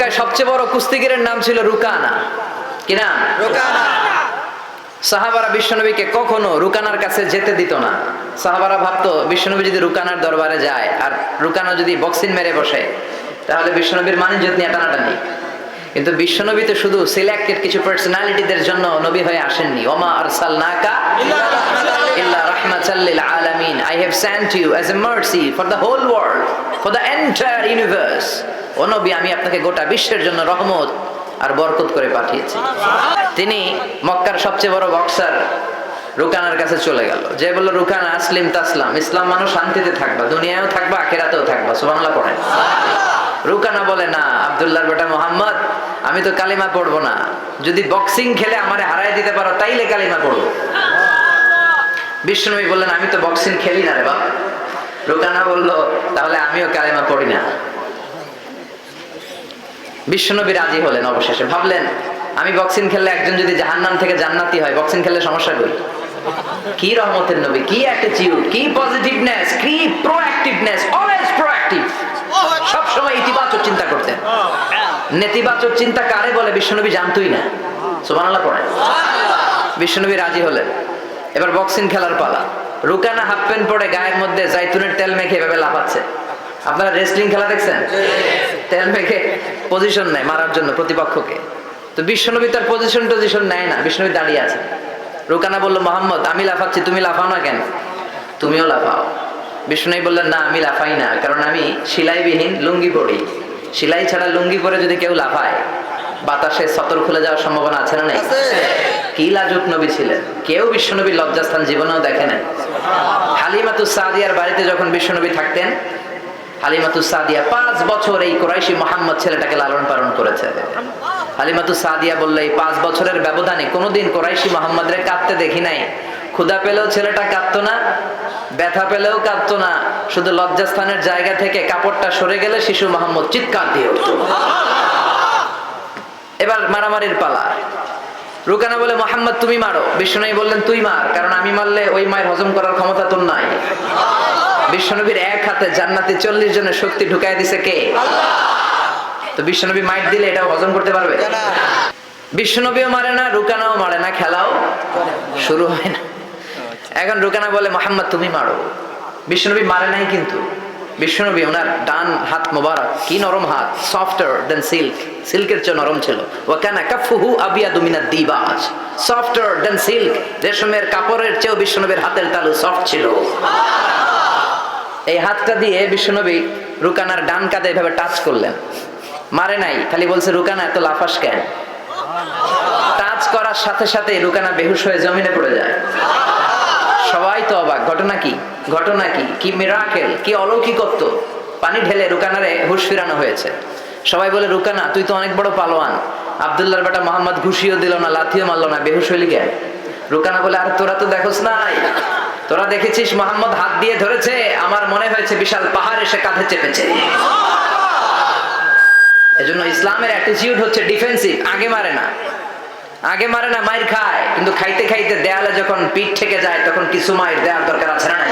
মক্কায় সবচেয়ে বড় কুস্তিগিরের নাম ছিল রুকানা। কি নাম? রুকানা। সাহাবারা বিশ্বনবীকে কখনো রুকানার কাছে যেতে দিত না। সাহাবারা ভাবতো বিশ্বনবী যদি রুকানার দরবারে যায় আর রুকানা যদি বক্সিং মেরে বসে তাহলে বিশ্বনবীর মানিজ্যত নিয়ে টানাটানি। কিন্তু বিশ্বনবী তো শুধু সিলেক্টেড কিছু পার্সোনালিটিদের জন্য নবী হয়ে আসেননি। ওমা আরসালনাকা ইল্লা রাহমাতাল লিল আলামিন। I have sent you as a mercy for the whole world, for the entire universe. ও নবী, আমি আপনাকে গোটা বিশ্বের জন্য রহমত আর বরকত করে পাঠিয়েছি। তিনি মক্কার সবচেয়ে বড় বক্সার রুকানার কাছে চলে গেল, যে বলল, রুকানা আসলিম তাসলাম, ইসলাম মানুষ শান্তিতে থাকবা, দুনিয়ায়ও থাকবা আখিরাতেও থাকবা। সুবহানাল্লাহ পড়েন। রুকানা বলে, না আব্দুল্লাহর বেটা মোহাম্মদ, আমি তো কালিমা পড়বো না, যদি বক্সিং খেলে আমারে হারাই দিতে পারো তাইলে কালিমা পড়বো। বিষ্ণুনবী বললেন, আমি তো বক্সিং খেলি না রে বাপ। রুকানা বলল, তাহলে আমিও কালিমা পড়ি না। বিশ্বনবী রাজি হলেন অবশেষে। ভাবলেন, আমি বক্সিং খেললে একজন যদি জাহান্নাম থেকে জান্নাতি হয়, বক্সিং খেললে সমস্যা কই? কি রহমতের নবী, কি অ্যাটিটিউড, কি পজিটিভনেস, কি প্রোঅ্যাক্টিভনেস, অলওয়েজ প্রোঅ্যাক্টিভ। সব সময় ইতিবাচক চিন্তা করতেন। নেতিবাচক চিন্তা কারে বলে বিশ্বনবী জানতই না। সুবহানাল্লাহ পড়েন। বিশ্বনবী রাজি হলেন। এবার বক্সিং খেলার পালা। রুকানা হাফ প্যান্ট পরে গায়ের মধ্যে জাইতুনের তেল মেখে এভাবে লাফাচ্ছে। আপনারা রেসলিং খেলা দেখছেন? তেল মেখে পজিশন নেয় মারার জন্য প্রতিপক্ষকে। তো বিশ্বনবী তার পজিশন নেয় না, বিশ্বনবী দাঁড়িয়ে আছে। রুকানা বলল, মোহাম্মদ, আমি লাফাচ্ছি, তুমি লাফাও না কেন? তুমিও লাফাও। বিশ্বনবী বললেন, না আমি লাফাই না, কারণ আমি সেলাইবিহীন লুঙ্গি পরি। সেলাই ছাড়া লুঙ্গি পরে যদি কেউ লাফায়, বাতাসে সতর খুলে যাওয়ার সম্ভাবনা আছে না নাই? কি লাজুক নবী ছিলেন, কেউ বিশ্বনবীর লজ্জাস্থান জীবনেও দেখে নাই। হালিমাতুস সাদিয়ার বাড়িতে যখন বিশ্বনবী থাকতেন, হালিমাতুস সাদিয়া 5 বছর এই কুরাইশি মুহাম্মদ ছেলেটাকে লালন পালন করেছে। হালিমাতুস সাদিয়া বলল, এই 5 বছরের ব্যবধানে কোনোদিন কুরাইশি মুহাম্মদরে কাঁদতে দেখি নাই। ক্ষুধা পেলেও ছেলেটা কাঁদতো না, ব্যথা পেলেও কাঁদতো না, শুধু লজ্জাস্থানের জায়গা থেকে কাপড়টা সরে গেলে শিশু মুহাম্মদ চিৎকার দিয়ে উঠত। এবার মারামারির পালা। রুকানা বলে, মুহাম্মদ তুমি মারো। বিশ্বনবী বললেন, তুই মার, কারণ আমি মারলে ওই মায়ের হজম করার ক্ষমতা তোর নাই। বিশ্বনবীর এক হাতে জান্নাতে 40 জনের শক্তি ঢুকাই দিছে কে? আল্লাহ। তো বিশ্বনবী মাইট দিলে এটাও হজম করতে পারবে? বিশ্বনবীও মারে না, রুকানাও মারে না, খেলাও শুরু হয় না। এখন রুকানা বলে, মুহাম্মদ তুমি মারো। বিশ্বনবী মারে নাই, কিন্তু বিশ্বনবী ওনার ডান হাত মোবারক, কি নরম হাত, সফটার দেন সিল্ক, সিল্কের চেয়ে নরম ছিল। ওয়া কানা কাফুহু আবিয়াদু মিনাদ দিবাজ, সফটার দেন সিল্ক, রেশমের কাপড়ের চেয়েও বিশ্বনবীর হাতের তালু সফট ছিল। এই হাতটা দিয়ে বিশ্বনবী রুকানার ডান কাঁধে এভাবে টাচ করলেন। মারে নাই, খালি বলছে, রুকানা এত লাফাস কেন? টাচ করার সাথে সাথে রুকানা বেহুশ হয়ে জমিনে পড়ে যায়। সবাই তো অবাক, ঘটনা কি, ঘটনা কি, কি মিরাকেল, কি অলৌকিকত্ব। পানি ঢেলে রুকানারে হুঁশ ফিরানো হয়েছে। সবাই বলে, রুকানা তুই তো অনেক বড় পালোয়ান, আব্দুল্লাহর বেটা মোহাম্মদ ঘুষিও দিল না, লাথিও মারলো না, বেহুশ হইলি কেন? রুকানা বলে, আর তোরা তো দেখোস নাই, তোরা দেখেছিস মোহাম্মদ হাত দিয়ে ধরেছে, আমার মনে হয়েছে বিশাল পাহাড় এসে কাঁধে চেপেছে। এজন্য ইসলামের অ্যাটিটিউড হচ্ছে ডিফেন্সিভ, আগে মারে না, আগে মারে না, মাইর খায়, কিন্তু খাইতে খাইতে দেয়ালে যখন পিঠ থেকে যায় তখন কিছু মাইর দেওয়ার দরকার আছে না নাই?